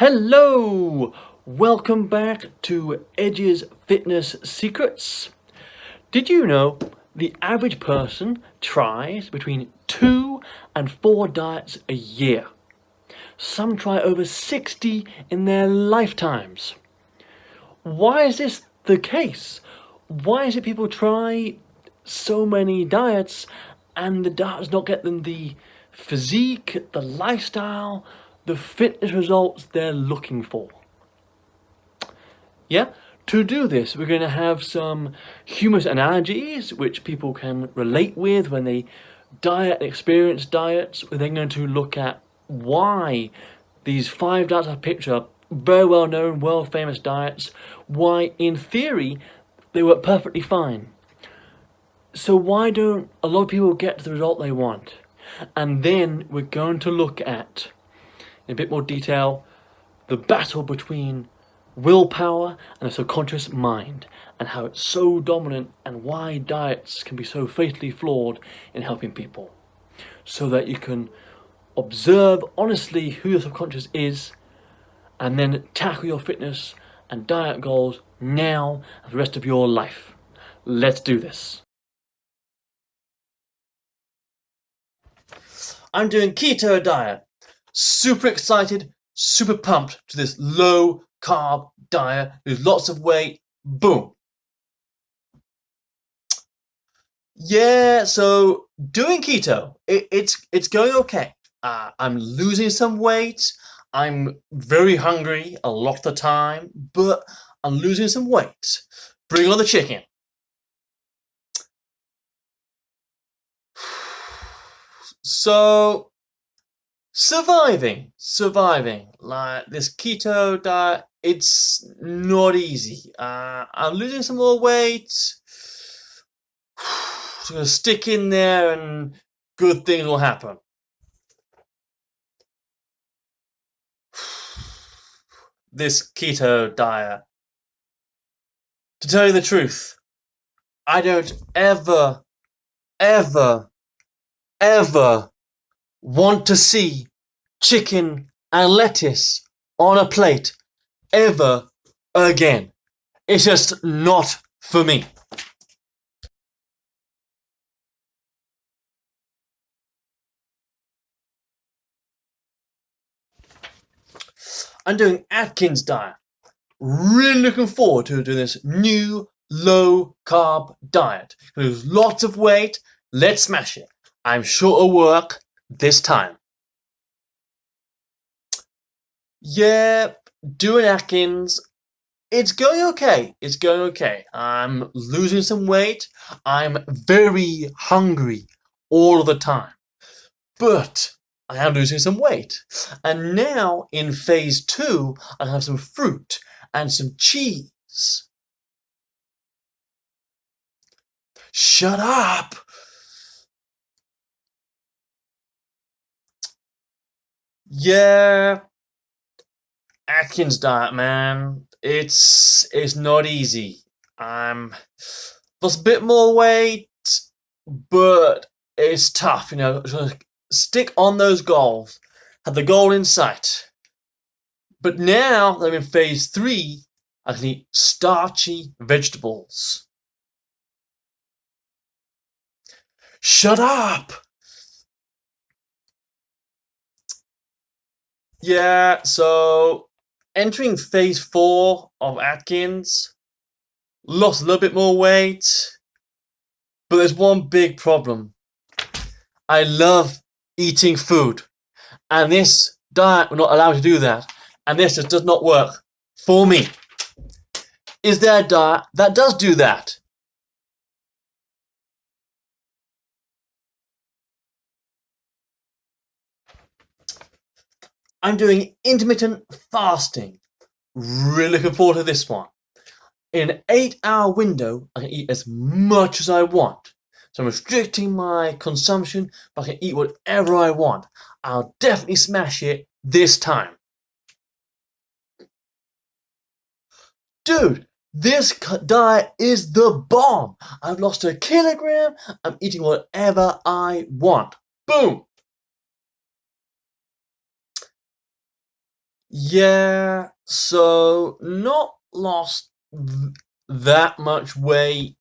Hello! Welcome back to Edge's Fitness Secrets. Did you know the average person tries between 2 and 4 diets a year? Some try over 60 in their lifetimes. Why is this the case? Why is it people try so many diets and the diets not get them the physique, the lifestyle, the fitness results they're looking for? Yeah, to do this, we're going to have some humorous analogies which people can relate with when they diet and experience diets. We're then going to look at why these 5 diets I picture, very well known, world famous diets, why in theory they work perfectly fine. So why don't a lot of people get to the result they want? And then we're going to look at, in a bit more detail, the battle between willpower and the subconscious mind, and how it's so dominant and why diets can be so fatally flawed in helping people. So that you can observe honestly who your subconscious is and then tackle your fitness and diet goals now and for the rest of your life. Let's do this. I'm doing keto diet. Super excited, super pumped to this low carb diet, lose lots of weight, boom. Yeah, so doing keto, it's going okay. I'm losing some weight. I'm very hungry a lot of the time, but I'm losing some weight. Bring on the chicken. So, surviving. Like this keto diet, it's not easy. I'm losing some more weight. Just gonna stick in there and good things will happen. This keto diet. To tell you the truth, I don't ever want to see chicken and lettuce on a plate ever again. It's just not for me. I'm doing Atkins diet. Really looking forward to doing this new low carb diet. Lose lots of weight. Let's smash it. I'm sure it'll work this time. Yeah, doing Atkins. It's going okay. I'm losing some weight. I'm very hungry all the time. But I am losing some weight. And now in phase 2, I have some fruit and some cheese. Shut up! Yeah, Atkins diet, man. It's not easy. I'm lost a bit more weight, but it's tough, you know. Stick on those goals. Have the goal in sight. But now that I'm in phase 3, I can eat starchy vegetables. Shut up! Yeah, so entering phase 4 of Atkins, lost a little bit more weight, but there's one big problem. I love eating food, and this diet will not allow me to do that, and this just does not work for me. Is there a diet that does do that? I'm doing intermittent fasting. Really looking forward to this one. In an 8-hour window, I can eat as much as I want. So I'm restricting my consumption, but I can eat whatever I want. I'll definitely smash it this time. Dude, this diet is the bomb. I've lost 1 kilogram. I'm eating whatever I want. Boom. Yeah, so not lost that much weight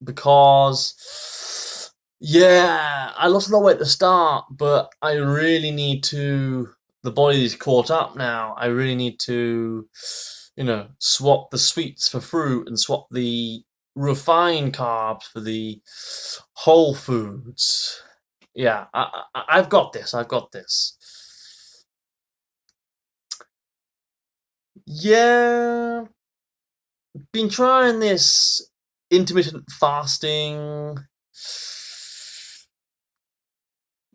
because, yeah, I lost a lot of weight at the start, but I really need to. The body's caught up now. I really need to, swap the sweets for fruit and swap the refined carbs for the whole foods. Yeah, I've got this. I've got this. Yeah, been trying this intermittent fasting.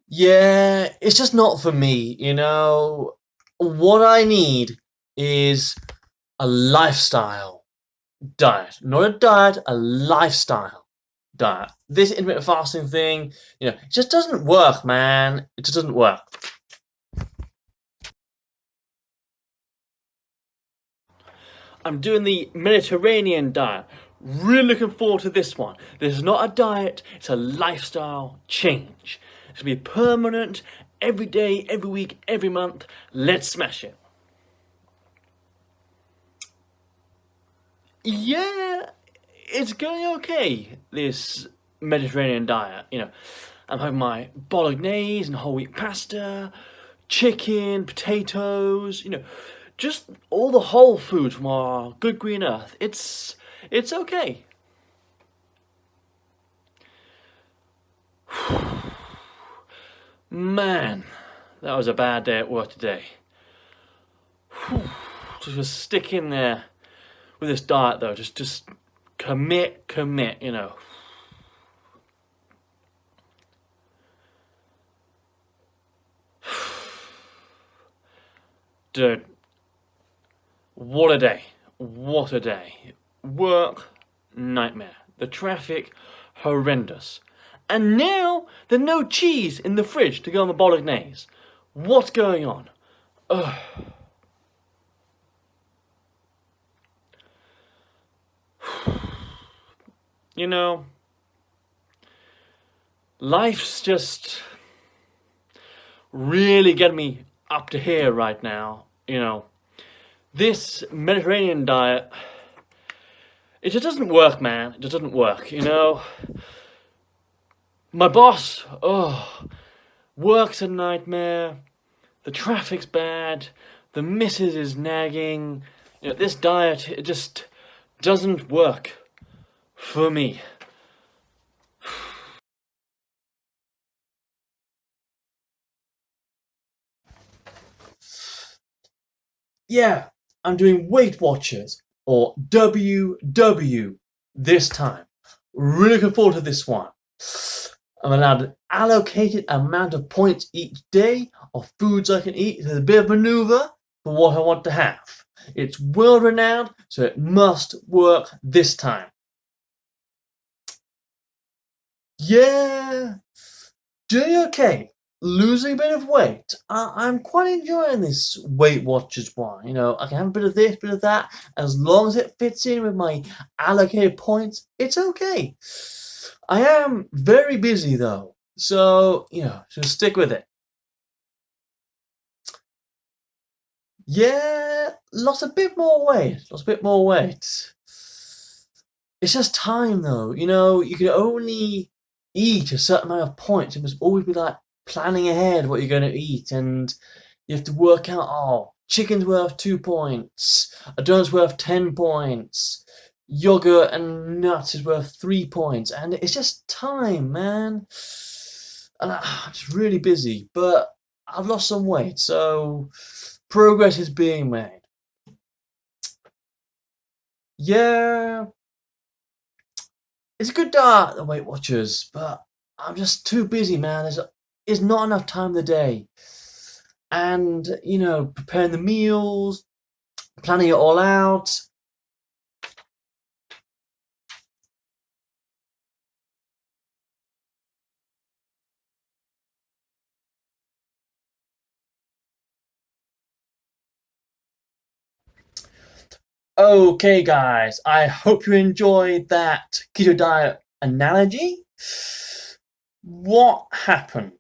Yeah, it's just not for me. What I need is a lifestyle diet. Not a diet, a lifestyle diet. This intermittent fasting thing, it just doesn't work, man. It just doesn't work. I'm doing the Mediterranean diet. Really looking forward to this one. This is not a diet, it's a lifestyle change. It's gonna be permanent, every day, every week, every month. Let's smash it. Yeah, it's going okay, this Mediterranean diet. I'm having my bolognese and whole wheat pasta, chicken, potatoes, just all the whole food from our good green earth. It's okay. Man, that was a bad day at work today. Just stick in there with this diet though. Just commit. Dude, what a day. What a day. Work, nightmare. The traffic, horrendous. And now there's no cheese in the fridge to go on the bolognese. What's going on? Ugh. You know, life's just really getting me up to here right now. This Mediterranean diet, it just doesn't work, man. It just doesn't work. My boss, work's a nightmare. The traffic's bad. The missus is nagging. This diet, it just doesn't work for me. Yeah, I'm doing Weight Watchers or WW this time. Really looking forward to this one. I'm allowed an allocated amount of points each day of foods I can eat. It's a bit of maneuver for what I want to have. It's world renowned, so it must work this time. Yeah, doing okay. Losing a bit of weight. I'm quite enjoying this Weight Watchers one. I can have a bit of this, bit of that. As long as it fits in with my allocated points, it's okay. I am very busy though, so just stick with it. Yeah, lost a bit more weight. Lost a bit more weight. It's just time though. You can only eat a certain amount of points. It must always be like planning ahead what you're going to eat, and you have to work out. Oh, chicken's worth 2 points. A donut's worth 10 points. Yogurt and nuts is worth 3 points, and it's just time, man. And I'm just really busy, but I've lost some weight, so progress is being made. Yeah, it's a good diet, the Weight Watchers, but I'm just too busy, man. There's not enough time in the day. And, preparing the meals, planning it all out. Okay, guys, I hope you enjoyed that keto diet analogy. What happened?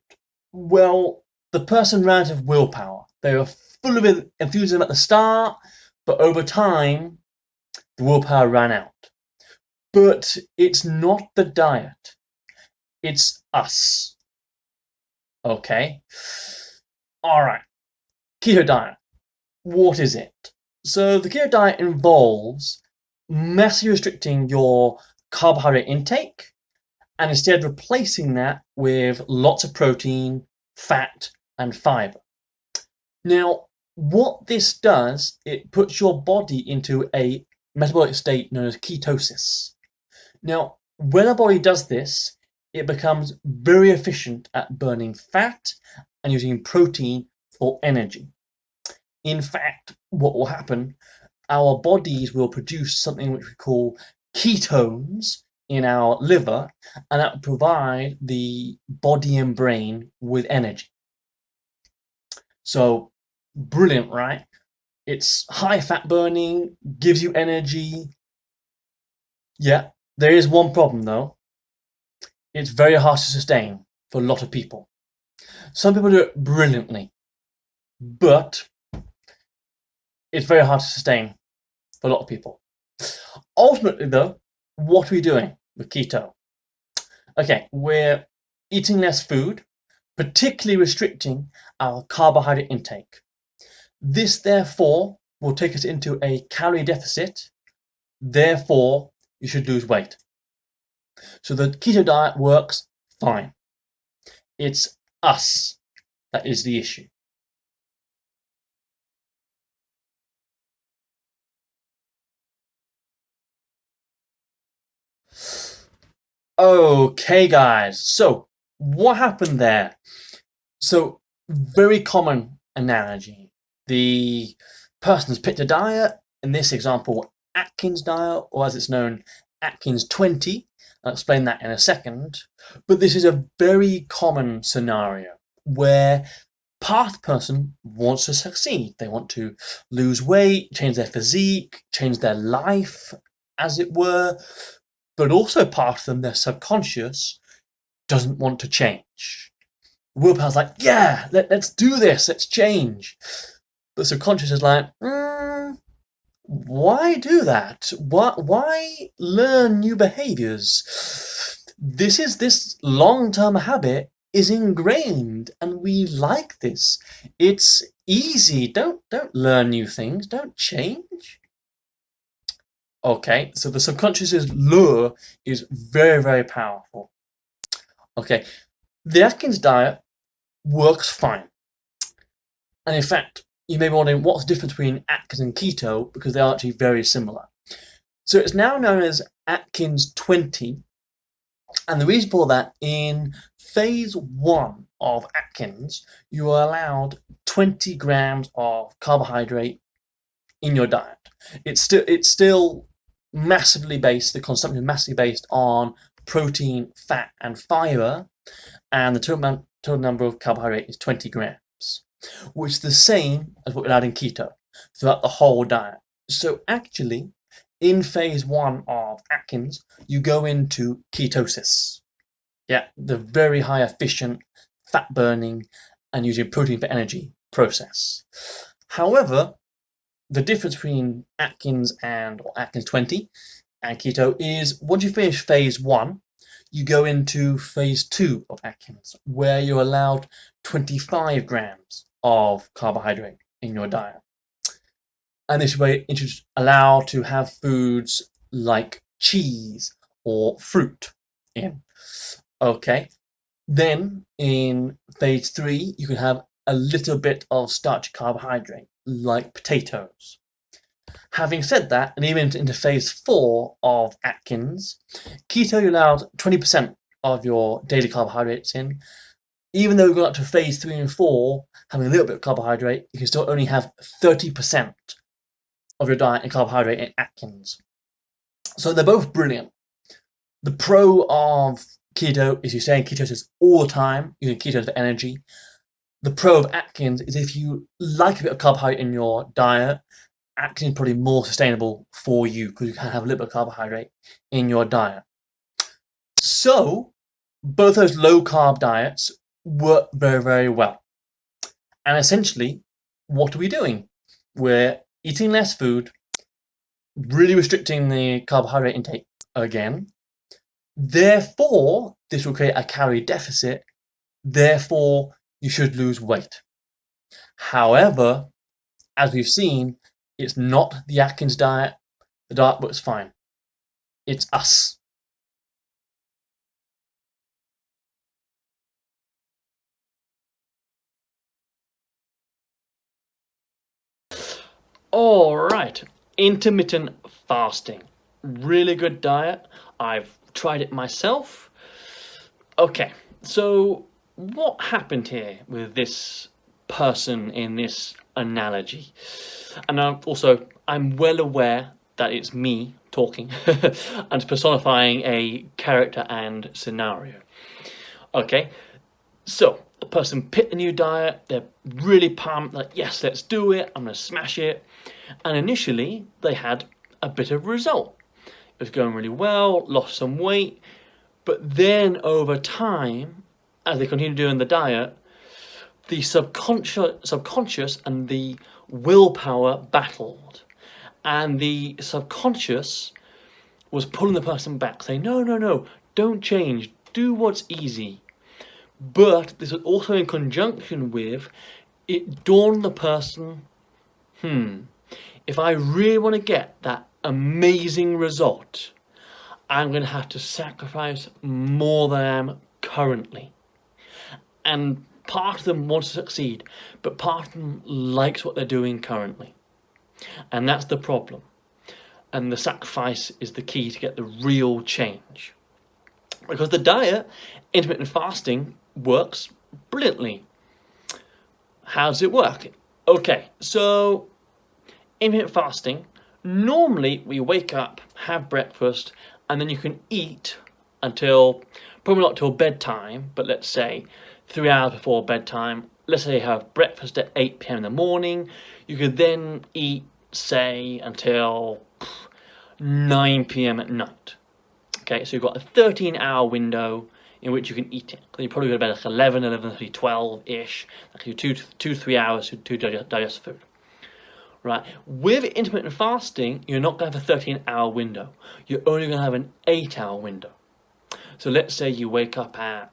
Well, the person ran out of willpower. They were full of enthusiasm at the start, but over time, the willpower ran out. But it's not the diet, it's us. Okay? Alright, keto diet. What is it? So the keto diet involves massively restricting your carbohydrate intake and instead replacing that with lots of protein, fat, and fiber. Now, what this does, it puts your body into a metabolic state known as ketosis. Now, when our body does this, it becomes very efficient at burning fat and using protein for energy. In fact, what will happen, our bodies will produce something which we call ketones in our liver, and that will provide the body and brain with energy. So, brilliant, right? It's high fat burning, gives you energy. Yeah, there is one problem though. It's very hard to sustain for a lot of people. Some people do it brilliantly, but it's very hard to sustain for a lot of people. Ultimately though, what are we doing with keto? Okay, we're eating less food, particularly restricting our carbohydrate intake. This therefore will take us into a calorie deficit, therefore you should lose weight. So the keto diet works fine. It's us that is the issue. Okay guys, so what happened there? So very common analogy. The person has picked a diet, in this example Atkins diet, or as it's known, Atkins 20. I'll explain that in a second. But this is a very common scenario where part of the person wants to succeed. They want to lose weight, change their physique, change their life, as it were. But also part of them, their subconscious, doesn't want to change. Willpower's like, yeah, let's do this, let's change. But subconscious is like, why do that? Why learn new behaviors? This long-term habit is ingrained and we like this. It's easy. Don't learn new things. Don't change. Okay, so the subconscious's lure is very, very powerful. Okay, the Atkins diet works fine. And in fact, you may be wondering what's the difference between Atkins and keto, because they are actually very similar. So it's now known as Atkins 20. And the reason for that, in phase 1 of Atkins, you are allowed 20 grams of carbohydrate in your diet. It's still massively based, the consumption is massively based on protein, fat, and fiber, and the total number of carbohydrate is 20 grams, which is the same as what we allowed in keto throughout the whole diet. So actually, in phase 1 of Atkins, you go into ketosis. Yeah, the very high efficient fat burning and using protein for energy process. However, the difference between Atkins or Atkins 20 and keto is once you finish phase 1, you go into phase 2 of Atkins, where you're allowed 25 grams of carbohydrate in your diet. And this way you're allowed to have foods like cheese or fruit in. Okay. Then in phase 3, you can have a little bit of starchy carbohydrate, like potatoes. Having said that, and even into phase 4 of Atkins, keto you're allowed 20% of your daily carbohydrates in. Even though we go up to phase 3 and 4, having a little bit of carbohydrate, you can still only have 30% of your diet in carbohydrate in Atkins. So they're both brilliant. The pro of keto is you stay in ketosis all the time, using ketones for energy. The pro of Atkins is if you like a bit of carbohydrate in your diet, Atkins is probably more sustainable for you because you can have a little bit of carbohydrate in your diet. So both those low carb diets work very, very well. And essentially, what are we doing? We're eating less food, really restricting the carbohydrate intake again. Therefore, this will create a calorie deficit. Therefore, you should lose weight. However, as we've seen, it's not the Atkins diet. The diet works fine. It's us. All right, intermittent fasting. Really good diet. I've tried it myself. Okay, so what happened here with this person in this analogy? And I'm well aware that it's me talking and personifying a character and scenario. Okay, so the person picked the new diet, they're really pumped, like, yes, let's do it, I'm gonna smash it. And initially, they had a bit of result. It was going really well, lost some weight, but then over time, as they continued doing the diet, the subconscious and the willpower battled. And the subconscious was pulling the person back, saying, no, no, no, don't change, do what's easy. But this was also in conjunction with, it dawned on the person, if I really want to get that amazing result, I'm going to have to sacrifice more than I am currently. And part of them wants to succeed, but part of them likes what they're doing currently. And that's the problem. And the sacrifice is the key to get the real change. Because the diet, intermittent fasting, works brilliantly. How does it work? Okay, so intermittent fasting, normally we wake up, have breakfast, and then you can eat until, probably not till bedtime, but let's say 3 hours before bedtime. Let's say you have breakfast at 8 p.m. in the morning. You could then eat, say, until 9 p.m. at night. Okay, so you've got a 13-hour window in which you can eat it. You probably go to bed at 11, 11:30, 12-ish. That gives you 2 to 3 hours to digest food. Right, with intermittent fasting, you're not going to have a 13-hour window. You're only going to have an 8-hour window. So let's say you wake up at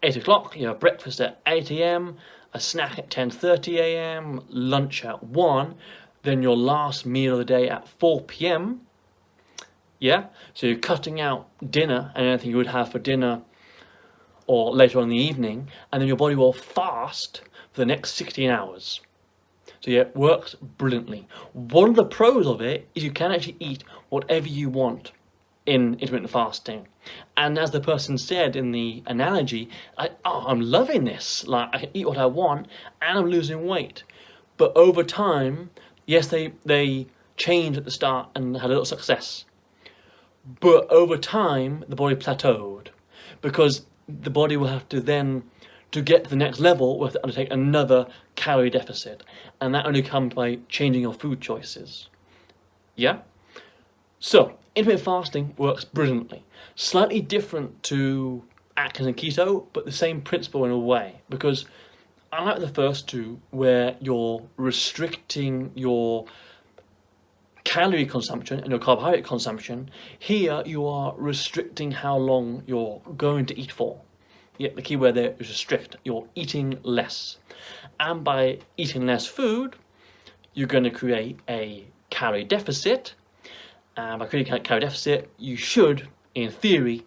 8 o'clock, you have breakfast at 8 a.m., a snack at 10:30 a.m., lunch at 1, then your last meal of the day at 4 p.m. Yeah, so you're cutting out dinner and anything you would have for dinner or later on in the evening, and then your body will fast for the next 16 hours. So yeah, it works brilliantly. One of the pros of it is you can actually eat whatever you want in intermittent fasting. And as the person said in the analogy, I'm loving this. Like, I can eat what I want and I'm losing weight. But over time, yes, they changed at the start and had a little success. But over time, the body plateaued because the body will have to then, to get to the next level, will have to undertake another calorie deficit. And that only comes by changing your food choices. Yeah? So, intermittent fasting works brilliantly. Slightly different to Atkins and keto, but the same principle in a way. Because unlike the first two, where you're restricting your calorie consumption and your carbohydrate consumption, here you are restricting how long you're going to eat for. Yeah, the key word there is restrict. You're eating less. And by eating less food, you're going to create a calorie deficit. And by creating a calorie deficit, you should, in theory,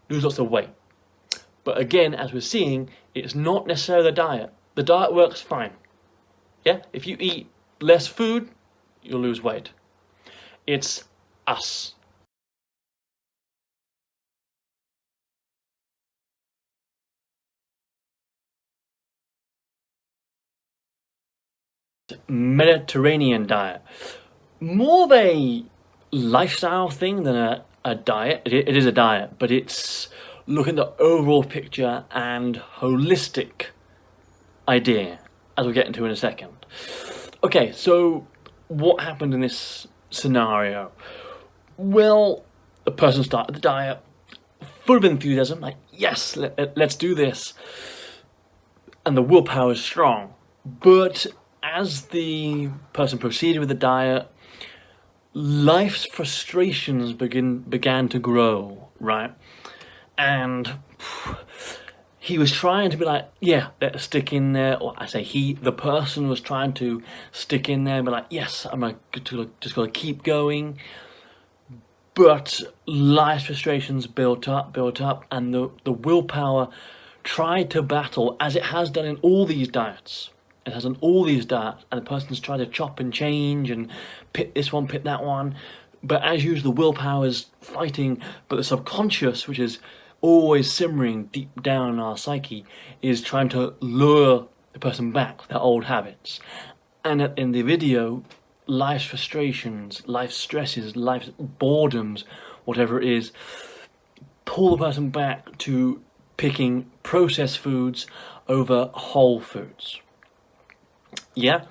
lose lots of weight. But again, as we're seeing, it's not necessarily the diet. The diet works fine. Yeah, if you eat less food, you'll lose weight. It's us. Mediterranean diet. More of a lifestyle thing than a diet. It is a diet, but it's looking at the overall picture and holistic idea, as we'll get into in a second. Okay, so what happened in this scenario? Well, the person started the diet, full of enthusiasm, like, yes, let's do this. And the willpower is strong. But as the person proceeded with the diet, life's frustrations began to grow, right? And he was trying to be like, yeah, let's stick in there. Or I say he, the person was trying to stick in there and be like, yes, just gotta keep going. But life frustrations built up, and the willpower tried to battle, as it has done in all these diets. It has done all these diets, and the person's tried to chop and change and pit this one, pit that one. But as usual, the willpower is fighting, but the subconscious, which is always simmering deep down in our psyche, is trying to lure the person back to their old habits. And in the video, life's frustrations, life's stresses, life's boredoms, whatever it is, pull the person back to picking processed foods over whole foods. Yeah,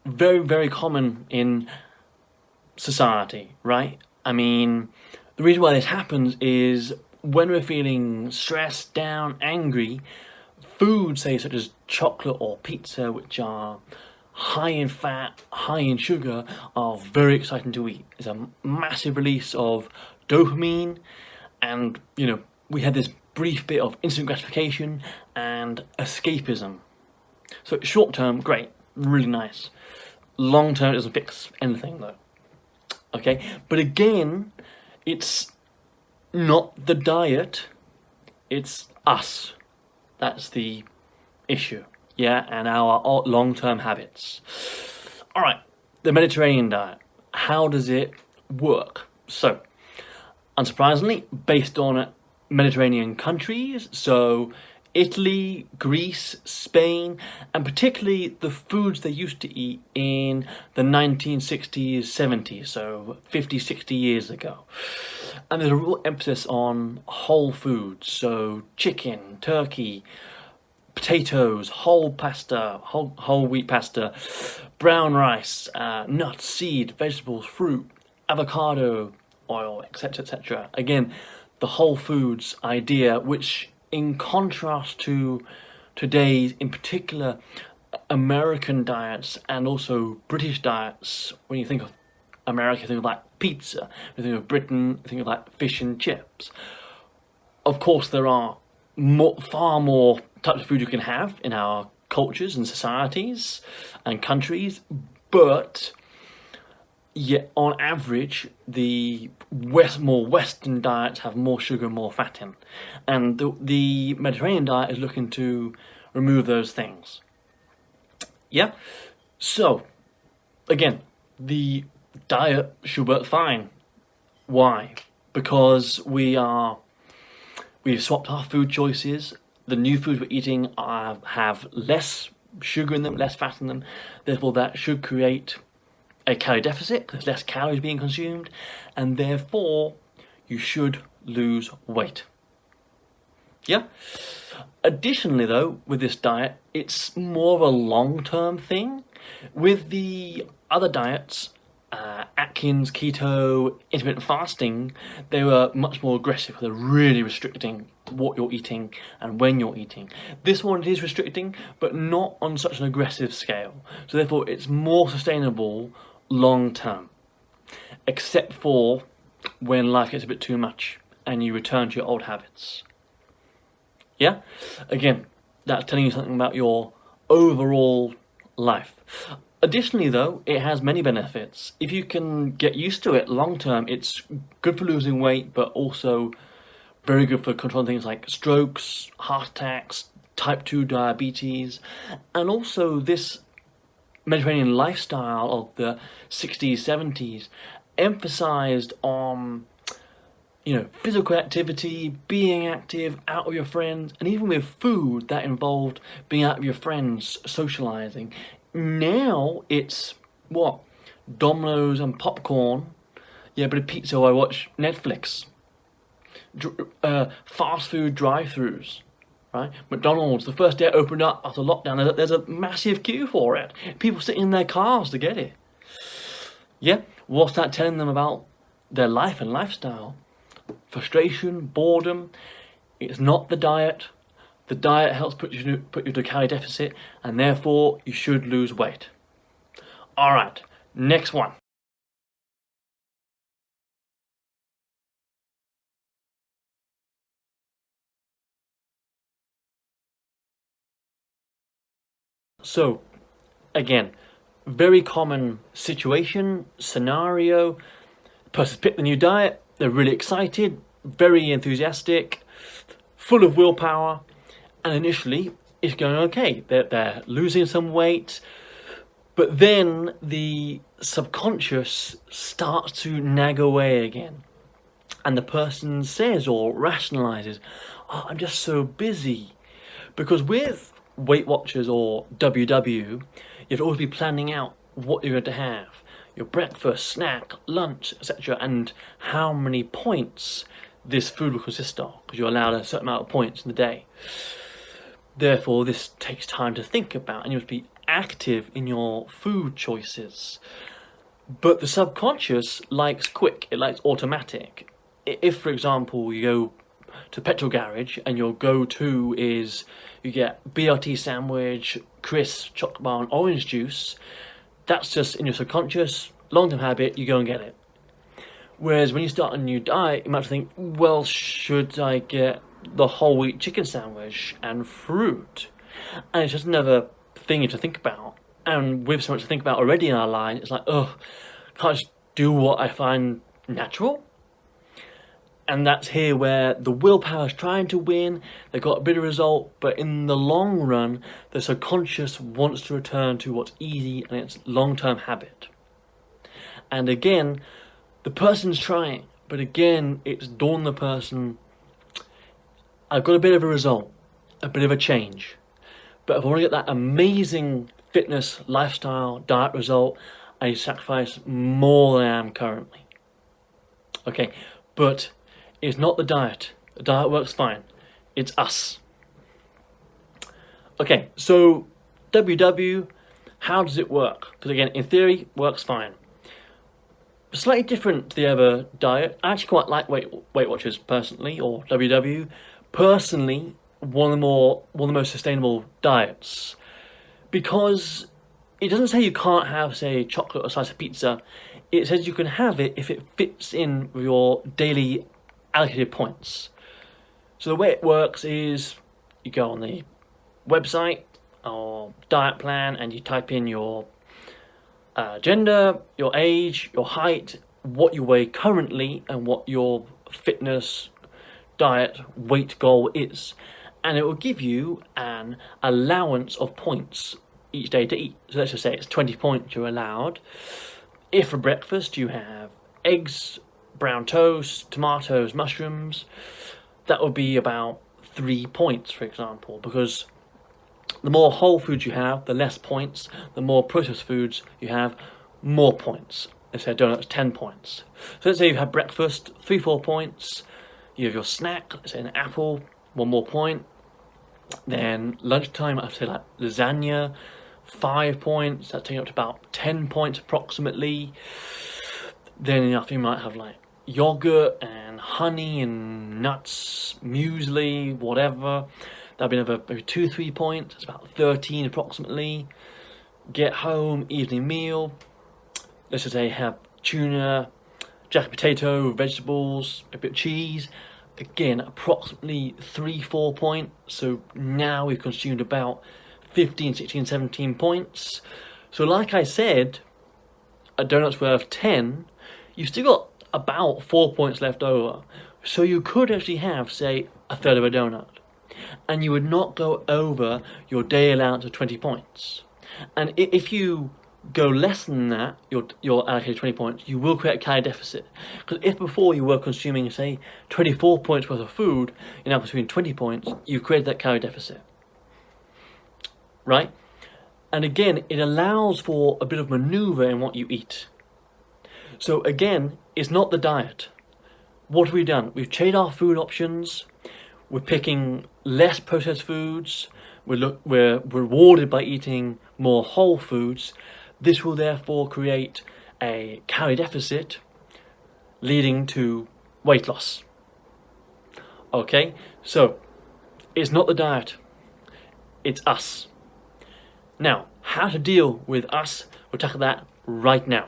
very, very common in society, right? I mean, the reason why this happens is when we're feeling stressed, down, angry, foods, say such as chocolate or pizza, which are high in fat, high in sugar, are very exciting to eat. It's a massive release of dopamine, and we had this brief bit of instant gratification and escapism. So short term, great, really nice. Long term, it doesn't fix anything though. Okay, but again, it's not the diet, it's us. That's the issue. Yeah, and our long-term habits. All right, the Mediterranean diet. How does it work? So, unsurprisingly, based on Mediterranean countries, so Italy, Greece, Spain, and particularly the foods they used to eat in the 1960s, 70s, so 50, 60 years ago. And there's a real emphasis on whole foods, so chicken, turkey, potatoes, whole pasta, whole wheat pasta, brown rice, nuts, seed, vegetables, fruit, avocado, oil, etc., etc. Again, the whole foods idea, which in contrast to today's, in particular, American diets and also British diets. When you think of America, you think of like pizza. When you think of Britain, you think of like fish and chips. Of course, there are far more types of food you can have in our cultures and societies and countries, but yet on average the more Western diets have more sugar, more fat in, and the Mediterranean diet is looking to remove those things. Yeah, so again, the diet should work fine. Why? Because we've swapped our food choices. The new foods we're eating have less sugar in them, less fat in them. Therefore, that should create a calorie deficit. There's less calories being consumed, and therefore you should lose weight. Yeah. Additionally, though, with this diet, it's more of a long-term thing. With the other diets, Atkins, keto, intermittent fasting, they were much more aggressive. They're really restricting what you're eating and when you're eating. This one is restricting, but not on such an aggressive scale. So therefore, it's more sustainable long term, except for when life gets a bit too much and you return to your old habits. Yeah? Again, that's telling you something about your overall life. Additionally, though, it has many benefits. If you can get used to it long term, it's good for losing weight, but also very good for controlling things like strokes, heart attacks, type 2 diabetes, and also this Mediterranean lifestyle of the 60s, 70s emphasized on physical activity, being active, out with your friends, and even with food that involved being out with your friends, socializing. Now it's what? Dominoes and popcorn, yeah, but a pizza while I watch Netflix. Fast food drive-thrus, right? McDonald's, the first day it opened up after lockdown, there's a massive queue for it. People sitting in their cars to get it. Yeah, what's that telling them about their life and lifestyle? Frustration, boredom. It's not the diet. The diet helps put you to a calorie deficit, and therefore you should lose weight. All right, next one. So, again, very common situation, scenario. Person's picked the new diet, they're really excited, very enthusiastic, full of willpower, and initially it's going okay. They're losing some weight, but then the subconscious starts to nag away again. And the person says or rationalizes, oh, I'm just so busy. Because with Weight Watchers or WW, you'd always be planning out what you're going to have, your breakfast, snack, lunch, etc., and how many points this food will consist of, because you're allowed a certain amount of points in the day. Therefore, this takes time to think about, and you have to be active in your food choices. But the subconscious likes quick, it likes automatic. If, for example, you go to petrol garage and your go-to is you get BLT sandwich, crisp, chocolate bar and orange juice, that's just in your subconscious, long-term habit, you go and get it. Whereas when you start a new diet, you might think, well, should I get the whole wheat chicken sandwich and fruit? And it's just another thing to think about. And with so much to think about already in our line, it's like, oh, can't I just do what I find natural? And that's here where the willpower is trying to win, they got a bit of result, but in the long run, the subconscious wants to return to what's easy and its long-term habit. And again, the person's trying, but again, it's dawned the person, I've got a bit of a result, a bit of a change. But if I want to get that amazing fitness, lifestyle, diet result, I need to sacrifice more than I am currently. Okay, but it's not the diet. The diet works fine. It's us. Okay, so WW, how does it work? Because again, in theory, works fine. Slightly different to the other diet. I actually quite like Weight Watchers personally, or WW. Personally, one of the most sustainable diets, because it doesn't say you can't have, say, chocolate or slice of pizza. It says you can have it if it fits in with your daily allocated points. So the way it works is you go on the website or diet plan and you type in your gender, your age, your height, what you weigh currently, and what your fitness, diet, weight goal is. And it will give you an allowance of points each day to eat. So let's just say it's 20 points you're allowed. If for breakfast you have eggs, brown toast, tomatoes, mushrooms, that would be about 3 points, for example, because the more whole foods you have, the less points. The more processed foods you have, more points. Let's say donuts, 10 points. So let's say you have breakfast, 3-4 points. You have your snack, let's say an apple, 1 more point. Then lunchtime, I'd say like lasagna, 5 points. That's taking up to about 10 points approximately. Then in the afternoon, you might have like yogurt and honey and nuts, muesli, whatever. That'd be another maybe 2-3 points. It's about 13 approximately. Get home, evening meal. Let's just say have tuna, jacket potato, vegetables, a bit of cheese. Again, approximately 3-4 points. So now we've consumed about 15, 16, 17 points. So like I said, a donut's worth 10. You've still got about 4 points left over. So you could actually have, say, a third of a donut. And you would not go over your day allowance of 20 points. And if you go less than that, your allocated 20 points, you will create a calorie deficit. Because if before you were consuming, say, 24 points worth of food, you're now consuming 20 points, you've created that calorie deficit. Right? And again, it allows for a bit of maneuver in what you eat. So again, it's not the diet. What have we done? We've changed our food options. We're picking less processed foods. We're rewarded by eating more whole foods. This will therefore create a calorie deficit, leading to weight loss. Okay, so it's not the diet, it's us. Now, how to deal with us We'll tackle that right now.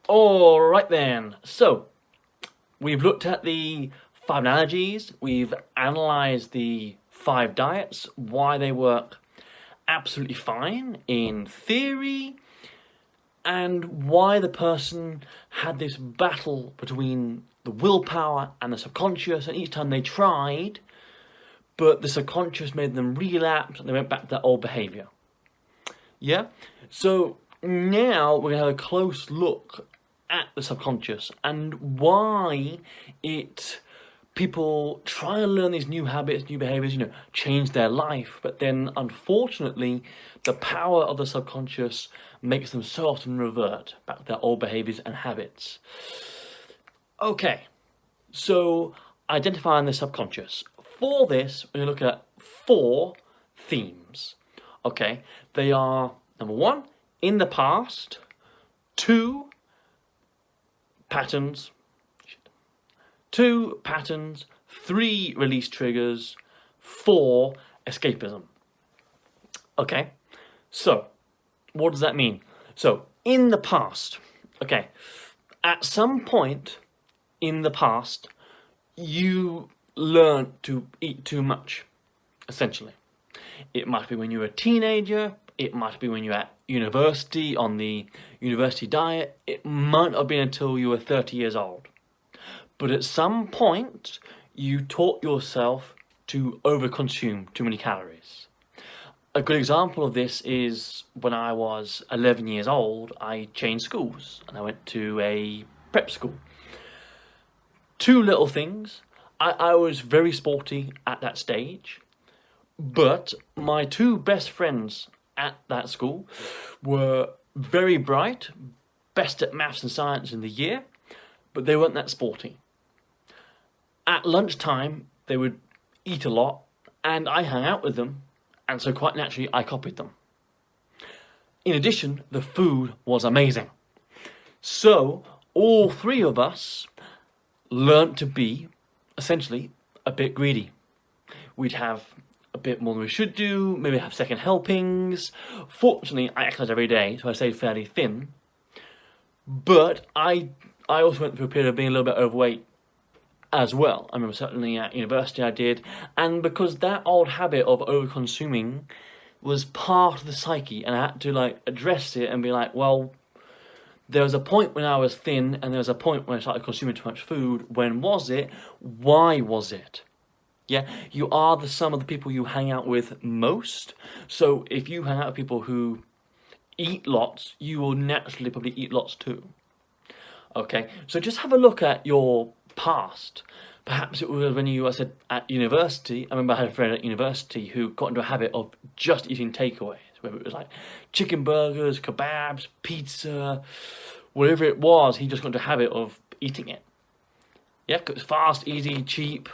Alright then, so we've looked at the 5 analogies, we've analysed the 5 diets, why they work absolutely fine in theory, and why the person had this battle between the willpower and the subconscious, and each time they tried, but the subconscious made them relapse and they went back to their old behaviour. Yeah? So now we're going to have a close look at the subconscious and why people try and learn these new habits, new behaviors, change their life, but then unfortunately the power of the subconscious makes them so often revert back to their old behaviors and habits. Okay, so identifying the subconscious. For this, we're going to look at 4 themes. Okay, they are, number 1, in the past, 2, patterns, 3, release triggers, 4, escapism. Okay, so what does that mean? So in the past, okay, at some point in the past, you learned to eat too much, essentially. It might be when you were a teenager, it might be when you were at university on the university diet, it might not have been until you were 30 years old. But at some point, you taught yourself to overconsume too many calories. A good example of this is when I was 11 years old, I changed schools and I went to a prep school. 2 little things. I was very sporty at that stage, but my 2 best friends at that school were very bright, best at maths and science in the year, but they weren't that sporty. At lunchtime, they would eat a lot, and I hung out with them, and so quite naturally, I copied them. In addition, the food was amazing. So, all 3 of us learnt to be, essentially, a bit greedy. We'd have a bit more than we should do, maybe have second helpings. Fortunately, I exercise every day, so I stayed fairly thin. But I also went through a period of being a little bit overweight as well. I remember certainly at university I did, and because that old habit of over-consuming was part of the psyche, and I had to address it and be like, well, there was a point when I was thin, and there was a point when I started consuming too much food. When was it? Why was it? Yeah, you are the sum of the people you hang out with most. So if you hang out with people who eat lots, you will naturally probably eat lots too. Okay, so just have a look at your past. Perhaps it was when you, I said, at university. I remember I had a friend at university who got into a habit of just eating takeaways, whether it was like chicken burgers, kebabs, pizza, whatever it was, he just got into a habit of eating it. Yeah, because it's fast, easy, cheap,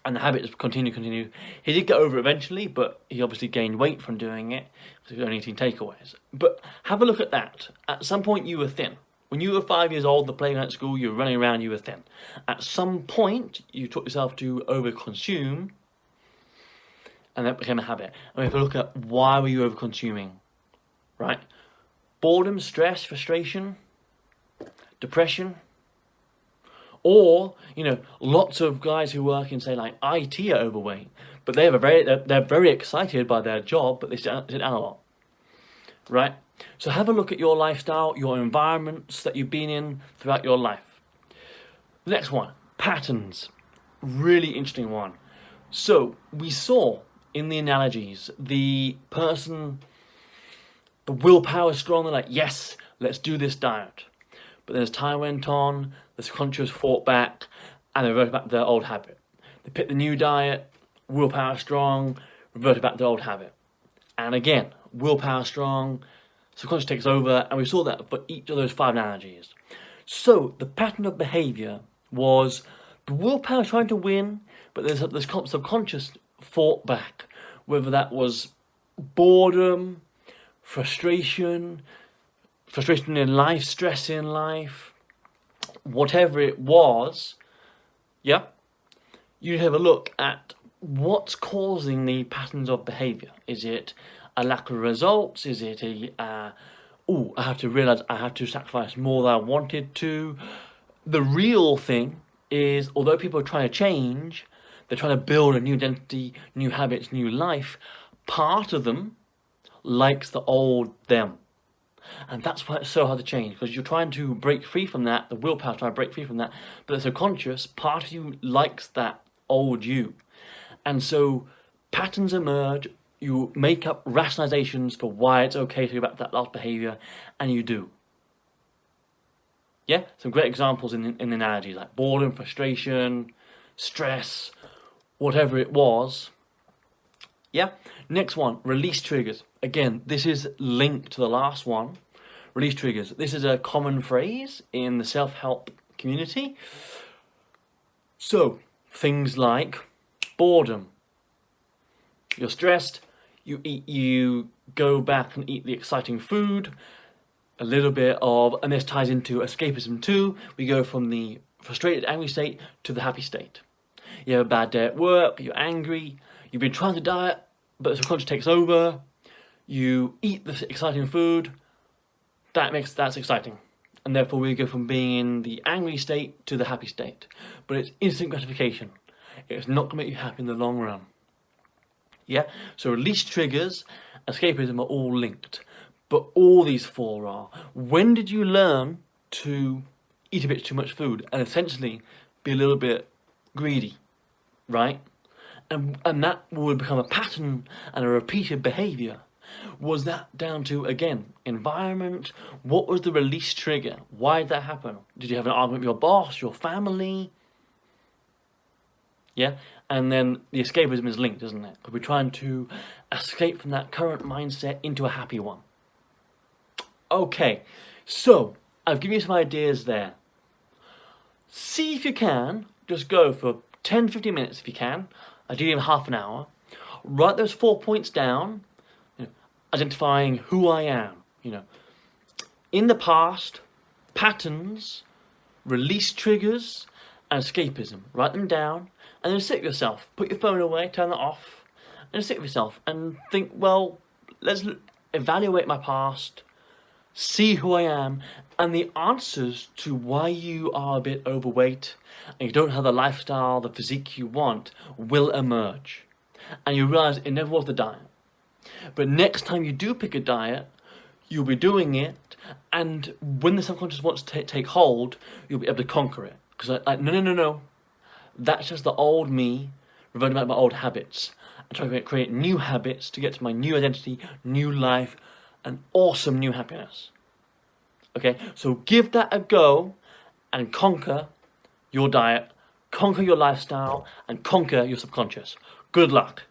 and the habit just continue. He did get over it eventually, but he obviously gained weight from doing it because he was only eating takeaways. But have a look at that. At some point you were thin. When you were 5 years old, the playground at school, you were running around, you were thin. At some point, you taught yourself to overconsume, and that became a habit. And we have to look at why were you overconsuming, right? Boredom, stress, frustration, depression, or lots of guys who work in, say, like IT are overweight, but they're very excited by their job, but they sit down a lot, right? So have a look at your lifestyle, your environments that you've been in throughout your life. The next one, patterns. Really interesting one. So we saw in the analogies, the person, the willpower is strong, they're like, yes, let's do this diet. But then as time went on, the subconscious fought back and they reverted back to their old habit. They picked the new diet, willpower strong, reverted back to their old habit. And again, willpower strong, subconscious takes over, and we saw that for each of those 5 analogies. So the pattern of behavior was the willpower trying to win, but the subconscious fought back, whether that was boredom, frustration, frustration in life, stress in life, whatever it was, yeah, you have a look at what's causing the patterns of behaviour. Is it a lack of results? Is it I have to realise I have to sacrifice more than I wanted to? The real thing is, although people are trying to change, they're trying to build a new identity, new habits, new life, part of them likes the old them. And that's why it's so hard to change, because you're trying to break free from that, the willpower trying to break free from that, but the subconscious part of you likes that old you. And so patterns emerge, you make up rationalizations for why it's okay to go back to that last behavior, and you do. Yeah, some great examples in analogies like boredom, frustration, stress, whatever it was. Yeah, next one, release triggers. Again, this is linked to the last one. Release triggers. This is a common phrase in the self-help community. So, things like boredom. You're stressed, you go back and eat the exciting food, a little bit of, and this ties into escapism too. We go from the frustrated, angry state to the happy state. You have a bad day at work, you're angry, you've been trying to diet, but the subconscious takes over. You eat the exciting food, that's exciting. And therefore we go from being in the angry state to the happy state. But it's instant gratification. It's not going to make you happy in the long run. Yeah? So release triggers, escapism are all linked. But all these four are. When did you learn to eat a bit too much food and essentially be a little bit greedy, right? And that would become a pattern and a repeated behaviour. Was that down to, again, environment? What was the release trigger? Why did that happen? Did you have an argument with your boss, your family? Yeah? And then the escapism is linked, isn't it? Because we're trying to escape from that current mindset into a happy one. Okay, so I've given you some ideas there. See if you can, just go for 10-15 minutes if you can, ideally in half an hour. Write those 4 points down, identifying who I am, in the past, patterns, release triggers, and escapism. Write them down, and then sit with yourself. Put your phone away, turn that off, and sit with yourself and think, well, let's evaluate my past, see who I am, and the answers to why you are a bit overweight and you don't have the lifestyle, the physique you want will emerge. And you realise it never was the diet. But next time you do pick a diet, you'll be doing it, and when the subconscious wants to take hold, you'll be able to conquer it. Because no. That's just the old me, reverting back to my old habits. I'm trying to create new habits to get to my new identity, new life, and awesome new happiness. Okay, so give that a go and conquer your diet, conquer your lifestyle, and conquer your subconscious. Good luck.